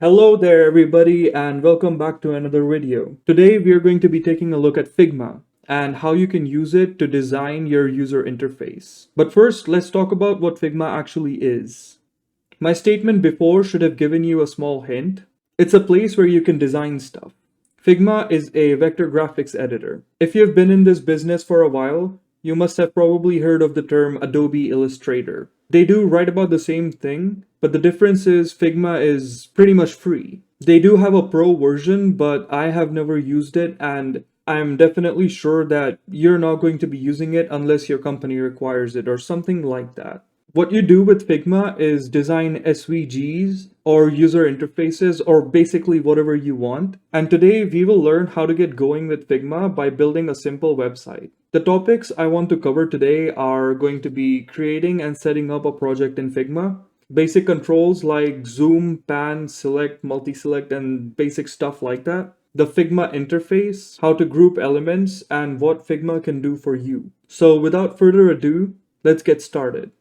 Hello there everybody and welcome back to another video. Today we are going to be taking a look at Figma and how you can use it to design your user interface. But first, let's talk about what Figma actually is. My statement before should have given you a small hint. It's a place where you can design stuff. Figma is a vector graphics editor. If you've been in this business for a while, you must have probably heard of the term Adobe Illustrator. They do right about the same thing, but the difference is Figma is pretty much free. They do have a pro version, but I have never used it, and I'm definitely sure that you're not going to be using it unless your company requires it or something like that. What you do with Figma is design SVGs or user interfaces or basically whatever you want. And today we will learn how to get going with Figma by building a simple website. The topics I want to cover today are going to be creating and setting up a project in Figma, basic controls like zoom, pan, select, multi-select, and basic stuff like that, the Figma interface, how to group elements, and what Figma can do for you. So without further ado, let's get started.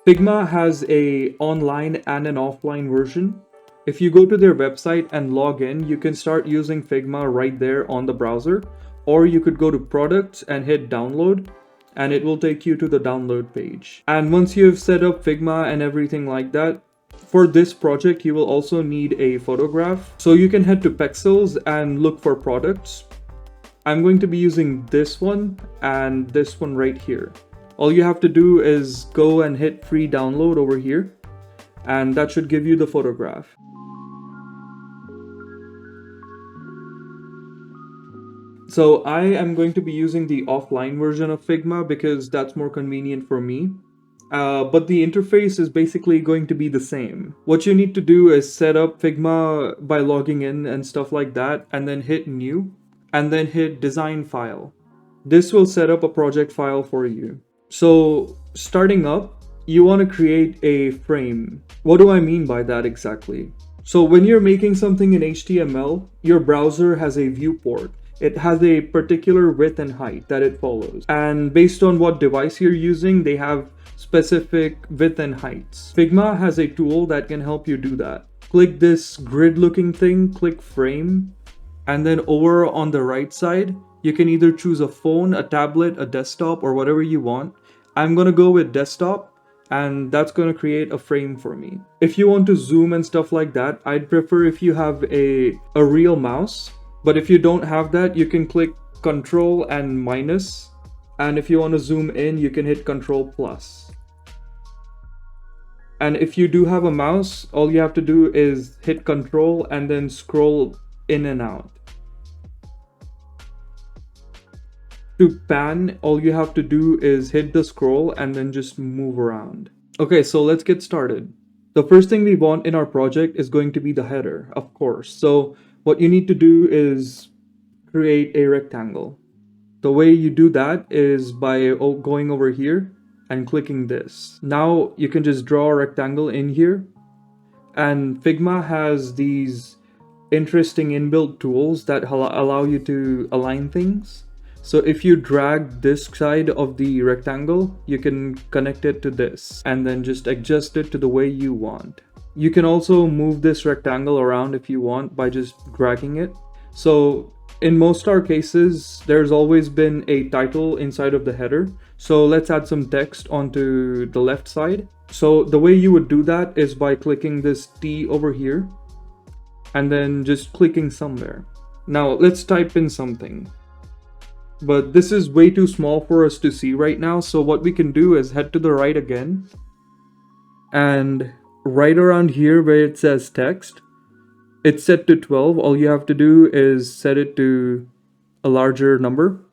Figma has an online and an offline version. If you go to their website and log in, you can start using Figma right there on the browser, or you could go to products and hit download, and it will take you to the download page. And once you've set up Figma and everything like that, for this project, you will also need a photograph. So you can head to Pexels and look for products. I'm going to be using this one and this one right here. All you have to do is go and hit free download over here, and that should give you the photograph. So I am going to be using the offline version of Figma because that's more convenient for me. But the interface is basically going to be the same. What you need to do is set up Figma by logging in and stuff like that, and then hit new, and then hit design file. This will set up a project file for you. So starting up, you want to create a frame. What do I mean by that exactly? So when you're making something in HTML, your browser has a viewport. It has a particular width and height that it follows. And based on what device you're using, they have specific width and heights. Figma has a tool that can help you do that. Click this grid looking thing, click frame, and then over on the right side, you can either choose a phone, a tablet, a desktop, or whatever you want. I'm gonna go with desktop, and that's gonna create a frame for me. If you want to zoom and stuff like that, I'd prefer if you have a real mouse. But if you don't have that, you can click Control and minus. And if you want to zoom in, you can hit Control plus. And if you do have a mouse, all you have to do is hit Control and then scroll in and out. To pan, all you have to do is hit the scroll and then just move around. Okay, so let's get started. The first thing we want in our project is going to be the header, of course. So what you need to do is create a rectangle. The way you do that is by going over here and clicking this. Now you can just draw a rectangle in here. And Figma has these interesting inbuilt tools that allow you to align things. So if you drag this side of the rectangle, you can connect it to this and then just adjust it to the way you want. You can also move this rectangle around if you want by just dragging it. So in most our cases, there's always been a title inside of the header. So let's add some text onto the left side. So the way you would do that is by clicking this T over here and then just clicking somewhere. Now let's type in something. But this is way too small for us to see right now. So what we can do is head to the right again. And right around here where it says text, it's set to 12. All you have to do is set it to a larger number.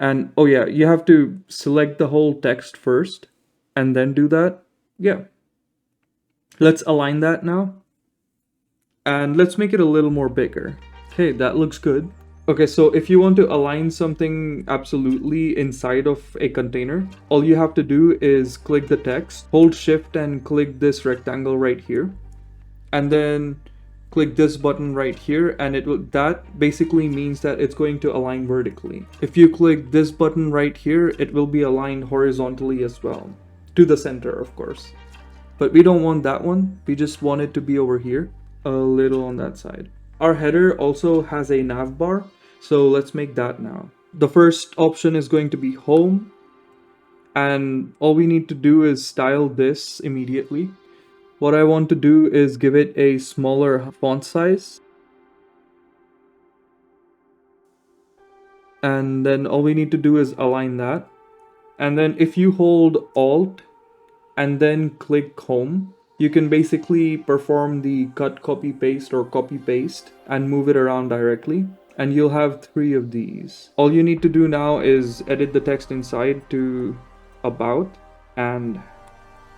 And oh yeah, you have to select the whole text first and then do that. Yeah. Let's align that now. And let's make it a little more bigger. Okay, that looks good. Okay, so if you want to align something absolutely inside of a container, all you have to do is click the text, hold shift and click this rectangle right here. And then click this button right here, and that basically means that it's going to align vertically. If you click this button right here, it will be aligned horizontally as well, to the center, of course. but we don't want that one. We just want it to be over here, a little on that side. Our header also has a nav bar, so let's make that now. The first option is going to be home, and all we need to do is style this immediately. What I want to do is give it a smaller font size. And then all we need to do is align that. And then if you hold Alt and then click home, you can basically perform the cut, copy, paste or copy paste and move it around directly. And you'll have 3 of these. All you need to do now is edit the text inside to about and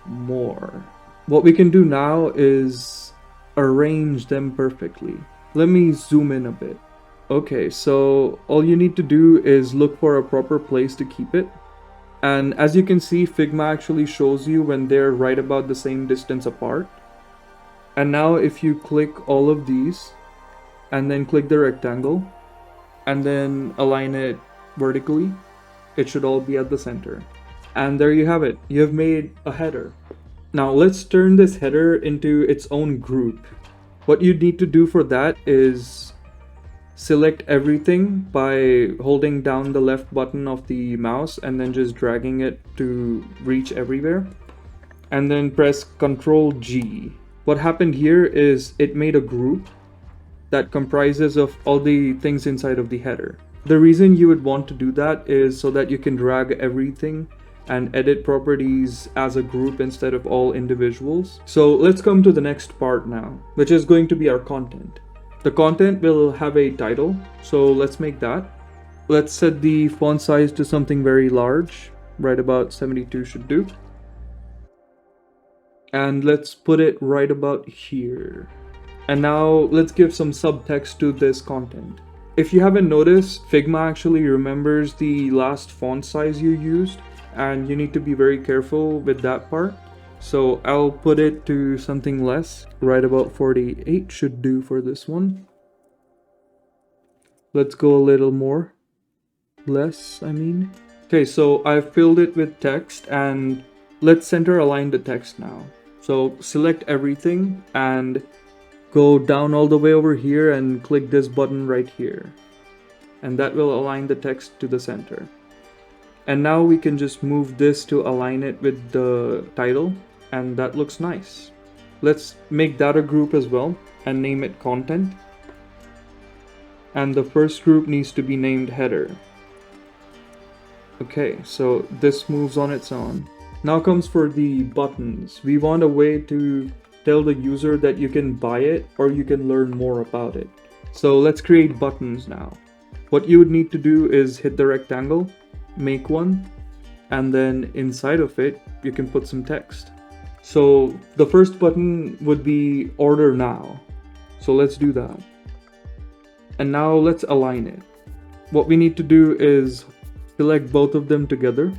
more. What we can do now is arrange them perfectly. Let me zoom in a bit. Okay, so all you need to do is look for a proper place to keep it. And as you can see, Figma actually shows you when they're right about the same distance apart. And now if you click all of these and then click the rectangle and then align it vertically, it should all be at the center. And there you have it. You have made a header. Now let's turn this header into its own group. What you need to do for that is select everything by holding down the left button of the mouse and then just dragging it to reach everywhere. And then press Ctrl G. What happened here is it made a group that comprises of all the things inside of the header. The reason you would want to do that is so that you can drag everything and edit properties as a group instead of all individuals. So let's come to the next part now, which is going to be our content. The content will have a title, so let's make that. Let's set the font size to something very large, right about 72 should do. And let's put it right about here. And now let's give some subtext to this content. If you haven't noticed, Figma actually remembers the last font size you used, and you need to be very careful with that part. So I'll put it to something less, right about 48 should do for this one. Let's go a little more, less I mean. Okay, so I've filled it with text and let's center align the text now. So select everything and go down all the way over here and click this button right here. And that will align the text to the center. And now we can just move this to align it with the title, and that looks nice. Let's make that a group as well and name it content. And the first group needs to be named header. Okay, so this moves on its own. Now comes for the buttons. We want a way to tell the user that you can buy it or you can learn more about it. So let's create buttons now. What you would need to do is hit the rectangle, make one, and then inside of it you can put some text. So the first button would be order now. So let's do that. And now let's align it. What we need to do is select both of them together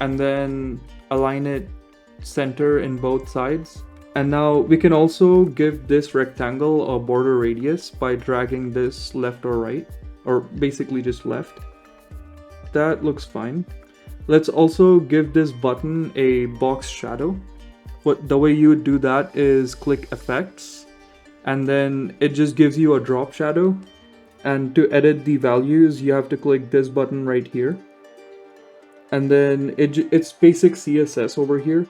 and then align it center in both sides. And now we can also give this rectangle a border radius by dragging this left or right, or basically just left. That looks fine. Let's also give this button a box shadow. The way you would do that is click effects and then it just gives you a drop shadow. And to edit the values you have to click this button right here. And then it's basic CSS over here.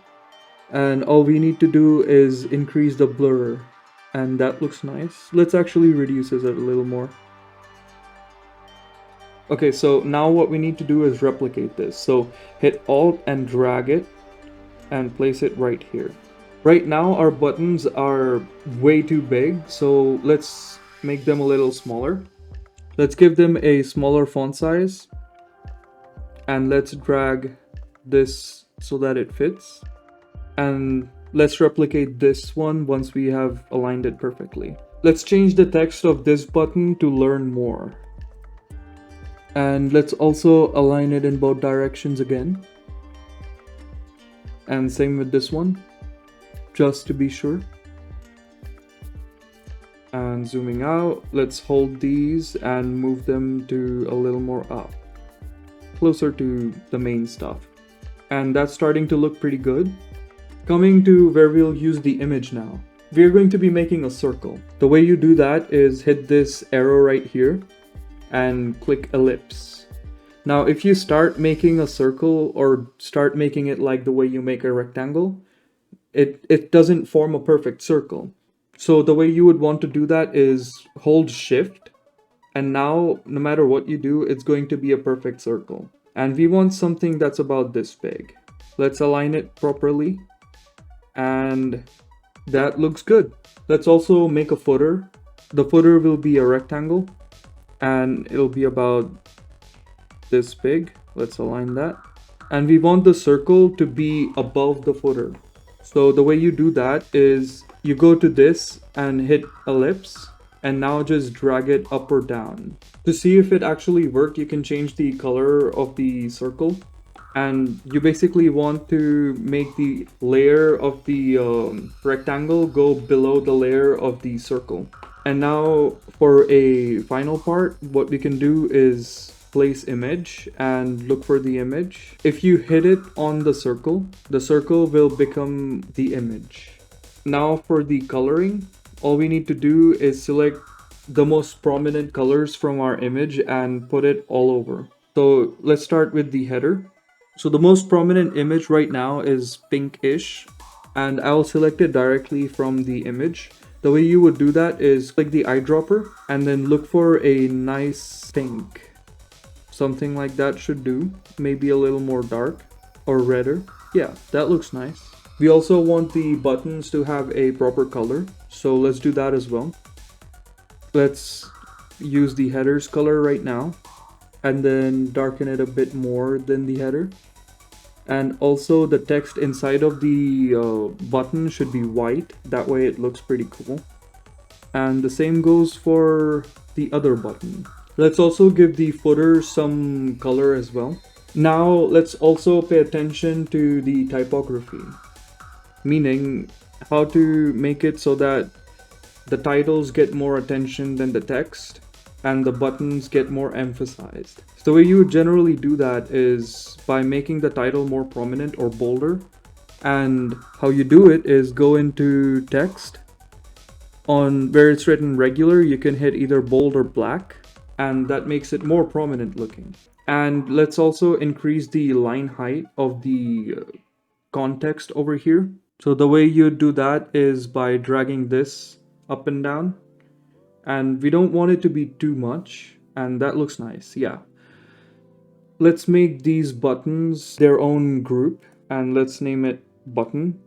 And all we need to do is increase the blur. And that looks nice. Let's actually reduce it a little more. Okay, so now what we need to do is replicate this. So hit Alt and drag it and place it right here. Right now our buttons are way too big, so let's make them a little smaller. Let's give them a smaller font size and let's drag this so that it fits. And let's replicate this one once we have aligned it perfectly. Let's change the text of this button to learn more. And let's also align it in both directions again. And same with this one, just to be sure. And zooming out, let's hold these and move them to a little more up, closer to the main stuff. And that's starting to look pretty good. Coming to where we'll use the image now. We're going to be making a circle. The way you do that is hit this arrow right here and click ellipse. Now, if you start making a circle or start making it like the way you make a rectangle, it doesn't form a perfect circle. So the way you would want to do that is hold shift, and now no matter what you do, it's going to be a perfect circle. And we want something that's about this big. Let's align it properly, and that looks good. Let's also make a footer. The footer will be a rectangle and it'll be about this big. Let's align that. And we want the circle to be above the footer. So the way you do that is you go to this and hit ellipse, and now just drag it up or down. To see if it actually worked, you can change the color of the circle. And you basically want to make the layer of the rectangle go below the layer of the circle. And now for a final part, what we can do is place image and look for the image. If you hit it on the circle will become the image. Now for the coloring, all we need to do is select the most prominent colors from our image and put it all over. So let's start with the header. So the most prominent image right now is pinkish, and I'll select it directly from the image. The way you would do that is click the eyedropper and then look for a nice pink. Something like that should do. Maybe a little more dark or redder. Yeah, that looks nice. We also want the buttons to have a proper color, so let's do that as well. Let's use the header's color right now, and then darken it a bit more than the header. And also the text inside of the button should be white, that way it looks pretty cool. And the same goes for the other button. Let's also give the footer some color as well. Now let's also pay attention to the typography, meaning how to make it so that the titles get more attention than the text and the buttons get more emphasized. So the way you would generally do that is by making the title more prominent or bolder. And how you do it is go into text. On where it's written regular, you can hit either bold or black, and that makes it more prominent looking. And let's also increase the line height of the context over here. So the way you do that is by dragging this up and down. And we don't want it to be too much, and that looks nice. Yeah, let's make these buttons their own group, and let's name it button.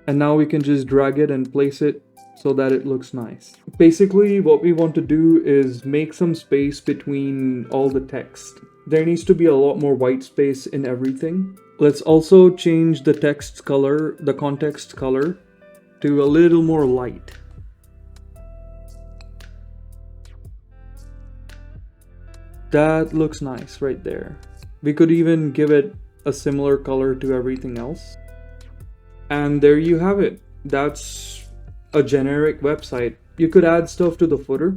And now we can just drag it and place it so that it looks nice. Basically what we want to do is make some space between all the text. There needs to be a lot more white space in everything. Let's also change the text color, the context color, to a little more light. That looks nice right there. We could even give it a similar color to everything else. And there you have it. That's a generic website. You could add stuff to the footer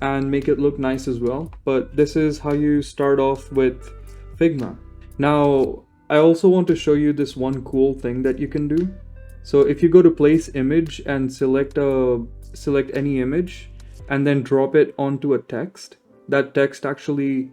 and make it look nice as well, but this is how you start off with Figma. Now, I also want to show you this one cool thing that you can do. So if you go to place image and select any image and then drop it onto a text, that text actually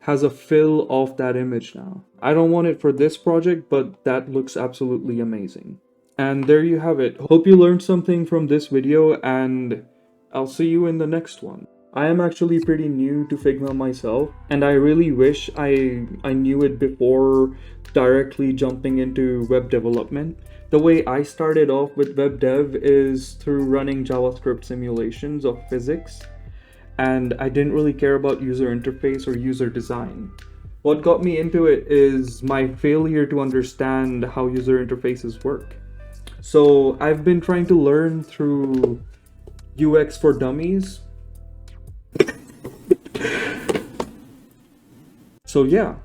has a fill of that image now. I don't want it for this project, but that looks absolutely amazing. And there you have it. Hope you learned something from this video, and I'll see you in the next one. I am actually pretty new to Figma myself, and I really wish I knew it before directly jumping into web development. The way I started off with web dev is through running JavaScript simulations of physics, and I didn't really care about user interface or user design. What got me into it is my failure to understand how user interfaces work. So I've been trying to learn through UX for Dummies. So yeah,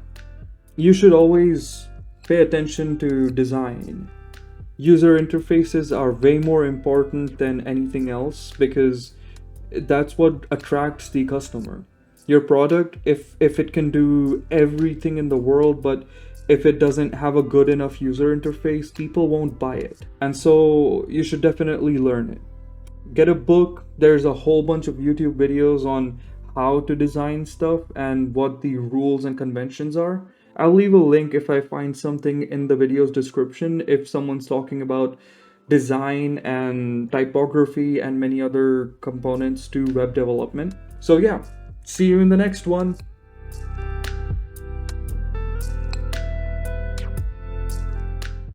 you should always pay attention to design. User interfaces are way more important than anything else because that's what attracts the customer. Your product, if it can do everything in the world, but if it doesn't have a good enough user interface, people won't buy it. And so you should definitely learn it. Get a book. There's a whole bunch of YouTube videos on how to design stuff and what the rules and conventions are. I'll leave a link if I find something in the video's description if someone's talking about design and typography and many other components to web development. So yeah, see you in the next one.